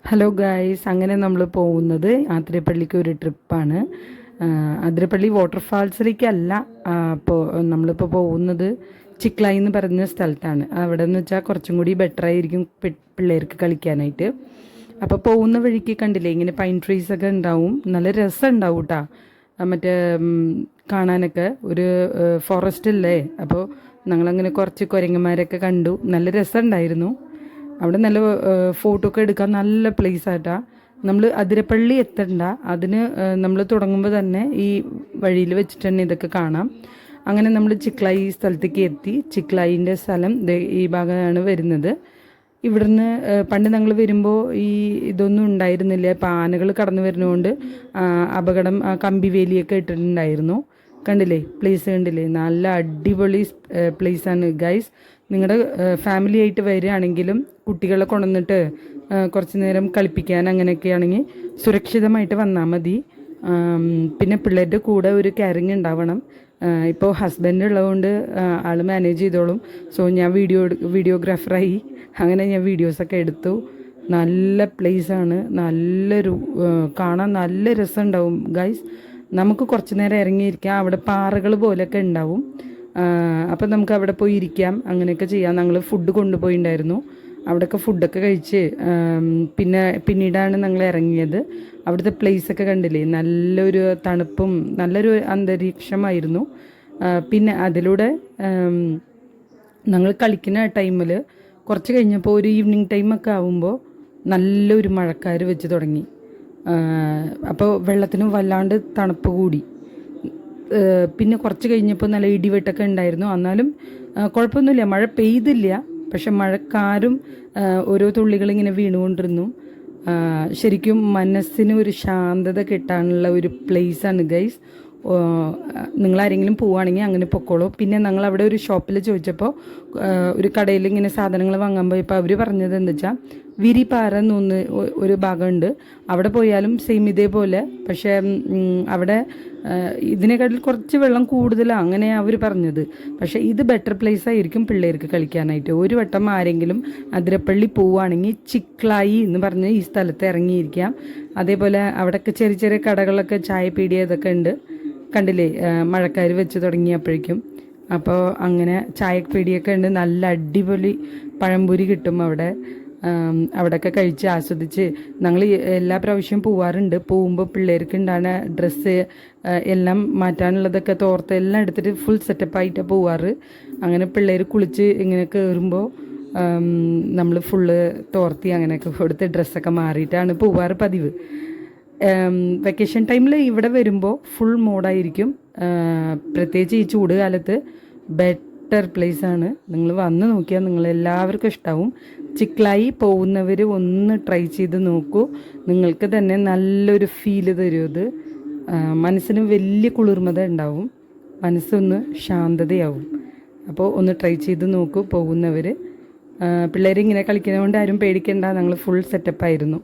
Hello guys, അങ്ങനെ നമ്മൾ പോകുന്നത് ആതിരപ്പള്ളിക്ക് ഒരു ട്രിപ്പാണ്. ആതിരപ്പള്ളി വാട്ടർഫാൾസിലേക്കല്ല. അപ്പോൾ നമ്മളിപ്പോൾ പോകുന്നത് ചിക്ലായി എന്ന് പറഞ്ഞ സ്ഥലത്താണ്. അവിടെ എന്ന് വെച്ചാൽ കുറച്ചും കൂടി ബെറ്റർ ആയിരിക്കും പിള്ളേർക്ക് കളിക്കാനായിട്ട്. അപ്പോൾ പോകുന്ന വഴിക്ക് കണ്ടില്ലേ, ഇങ്ങനെ പൈൻ ട്രീസ് ഒക്കെ ഉണ്ടാവും, നല്ല രസം ഉണ്ടാവും കേട്ടോ. മറ്റേ കാണാനൊക്കെ ഒരു ഫോറസ്റ്റ് അല്ലേ. അപ്പോൾ ഞങ്ങളങ്ങനെ കുറച്ച് കുരങ്ങന്മാരൊക്കെ കണ്ടു, നല്ല രസം ഉണ്ടായിരുന്നു. അവിടെ നല്ല ഫോട്ടോ ഒക്കെ എടുക്കാൻ നല്ല പ്ലേസ് ആയിട്ടാ. നമ്മൾ അതിരപ്പള്ളി എത്തണ്ട, അതിന് നമ്മൾ തുടങ്ങുമ്പോൾ തന്നെ ഈ വഴിയിൽ വെച്ചിട്ട് തന്നെ ഇതൊക്കെ കാണാം. അങ്ങനെ നമ്മൾ ചിക്ലായി സ്ഥലത്തേക്ക് എത്തി. ചിക്ലായിൻ്റെ സ്ഥലം ഈ ഭാഗമാണ് വരുന്നത്. ഇവിടുന്ന് പണ്ട് ഞങ്ങൾ വരുമ്പോൾ ഈ ഇതൊന്നും ഉണ്ടായിരുന്നില്ല. ഇപ്പം ആനകൾ കടന്നു വരുന്നതുകൊണ്ട് അപകടം, കമ്പി വേലിയൊക്കെ ഇട്ടിട്ടുണ്ടായിരുന്നു. കണ്ടില്ലേ, പ്ലേസ് കണ്ടില്ലേ, നല്ല അടിപൊളി പ്ലേസാണ് ഗൈസ്. നിങ്ങളുടെ ഫാമിലി ആയിട്ട് വരികയാണെങ്കിലും കുട്ടികളെ കൊണ്ടുവന്നിട്ട് കുറച്ച് നേരം കളിപ്പിക്കാൻ അങ്ങനെയൊക്കെ ആണെങ്കിൽ സുരക്ഷിതമായിട്ട് വന്നാൽ മതി. പിന്നെ പിള്ളേരുടെ കൂടെ ഒരു കെയറിങ് ഉണ്ടാവണം. ഇപ്പോൾ ഹസ്ബൻഡ് ഉള്ളതുകൊണ്ട് ആൾ മാനേജ് ചെയ്തോളും. സോ ഞാൻ വീഡിയോഗ്രാഫറായി അങ്ങനെ ഞാൻ വീഡിയോസൊക്കെ എടുത്തു. നല്ല പ്ലേസാണ്, നല്ലൊരു കാണാൻ നല്ല രസമുണ്ടാവും ഗൈസ്. നമുക്ക് കുറച്ച് നേരം ഇറങ്ങിയിരിക്കാം. അവിടെ പാറകൾ പോലെയൊക്കെ ഉണ്ടാവും. അപ്പം നമുക്ക് അവിടെ പോയി ഇരിക്കാം, അങ്ങനെയൊക്കെ ചെയ്യാം. ഞങ്ങൾ ഫുഡ് കൊണ്ടുപോയിണ്ടായിരുന്നു. അവിടെയൊക്കെ ഫുഡൊക്കെ കഴിച്ച് പിന്നീടാണ് ഞങ്ങൾ ഇറങ്ങിയത്. അവിടുത്തെ പ്ലേസൊക്കെ കണ്ടില്ലേ, നല്ലൊരു തണുപ്പും നല്ലൊരു അന്തരീക്ഷമായിരുന്നു. പിന്നെ അതിലൂടെ ഞങ്ങൾ കളിക്കുന്ന ടൈമിൽ കുറച്ച് കഴിഞ്ഞപ്പോൾ ഒരു ഈവനിങ് ടൈമൊക്കെ ആകുമ്പോൾ നല്ലൊരു മഴക്കാർ വെച്ച് തുടങ്ങി. അപ്പോൾ വെള്ളത്തിന് വല്ലാണ്ട് തണുപ്പ് കൂടി. പിന്നെ കുറച്ച് കഴിഞ്ഞപ്പോൾ നല്ല ഇടിവെട്ടൊക്കെ ഉണ്ടായിരുന്നു. എന്നാലും കുഴപ്പമൊന്നുമില്ല, മഴ പെയ്തില്ല. പക്ഷെ മഴക്കാരും ഓരോ തുള്ളികളിങ്ങനെ വീണുകൊണ്ടിരുന്നു. ശരിക്കും മനസ്സിന് ഒരു ശാന്തത കിട്ടാനുള്ള ഒരു പ്ലേസാണ് ഗൈസ്. നിങ്ങളാരെങ്കിലും പോവുകയാണെങ്കിൽ അങ്ങനെ പൊക്കോളൂ. പിന്നെ ഞങ്ങൾ അവിടെ ഒരു ഷോപ്പിൽ ചോദിച്ചപ്പോൾ, ഒരു കടയിൽ ഇങ്ങനെ സാധനങ്ങൾ വാങ്ങാൻ പോയപ്പോൾ അവർ പറഞ്ഞത് എന്താ വെച്ചാൽ വിരിപ്പാറ എന്നൊന്ന് ഒരു ഭാഗമുണ്ട്. അവിടെ പോയാലും സെയിം ഇതേപോലെ, പക്ഷേ അവിടെ ഇതിനെക്കാട്ടിൽ കുറച്ച് വെള്ളം കൂടുതലാണ്, അങ്ങനെയാണ് അവർ പറഞ്ഞത്. പക്ഷേ ഇത് ബെറ്റർ പ്ലേസ് ആയിരിക്കും പിള്ളേർക്ക് കളിക്കാനായിട്ട്. ഒരു വട്ടം ആരെങ്കിലും അതിരപ്പള്ളി പോവുകയാണെങ്കിൽ ചിക്ലായി എന്ന് പറഞ്ഞ് ഈ സ്ഥലത്ത് ഇറങ്ങിയിരിക്കാം. അതേപോലെ അവിടെയൊക്കെ ചെറിയ ചെറിയ കടകളൊക്കെ, ചായ പീടിയ ഇതൊക്കെ ഉണ്ട്. കണ്ടില്ലേ, മഴക്കാർ വെച്ച് തുടങ്ങിയപ്പോഴേക്കും. അപ്പോൾ അങ്ങനെ ചായപ്പീടിയൊക്കെ ഉണ്ട്. നല്ല അടിപൊളി പഴംപൊരി കിട്ടും അവിടെ. അവിടെയൊക്കെ കഴിച്ച് ആസ്വദിച്ച് ഞങ്ങൾ എല്ലാ പ്രാവശ്യവും പോവാറുണ്ട്. പോകുമ്പോൾ പിള്ളേർക്ക് ഉണ്ടാകുന്ന ഡ്രസ്സ് എല്ലാം മാറ്റാനുള്ളതൊക്കെ തോർത്ത് എല്ലാം എടുത്തിട്ട് ഫുൾ സെറ്റപ്പായിട്ടാണ് പോവാറ്. അങ്ങനെ പിള്ളേർ കുളിച്ച് ഇങ്ങനെ കയറുമ്പോൾ നമ്മൾ ഫുള്ള് തോർത്തി അങ്ങനെയൊക്കെ കൊടുത്ത് ഡ്രസ്സൊക്കെ മാറിയിട്ടാണ് പോവാറ് പതിവ്. വെക്കേഷൻ ടൈമിൽ ഇവിടെ വരുമ്പോൾ ഫുൾ മോഡായിരിക്കും. പ്രത്യേകിച്ച് ഈ ചൂട് കാലത്ത് ബെറ്റർ പ്ലേസാണ്. നിങ്ങൾ വന്ന് നോക്കിയാൽ നിങ്ങളെല്ലാവർക്കും ഇഷ്ടമാവും. ചിക്ലായി പോകുന്നവർ ഒന്ന് ട്രൈ ചെയ്ത് നോക്കൂ. നിങ്ങൾക്ക് തന്നെ നല്ലൊരു ഫീല് തരും ഇത്. മനസ്സിന് വലിയ കുളിർമത ഉണ്ടാവും, മനസ്സൊന്ന് ശാന്തതയാവും. അപ്പോൾ ഒന്ന് ട്രൈ ചെയ്ത് നോക്കൂ പോകുന്നവർ. പിള്ളേരിങ്ങനെ കളിക്കുന്നതുകൊണ്ട് ആരും പേടിക്കേണ്ട, ഞങ്ങൾ ഫുൾ സെറ്റപ്പായിരുന്നു.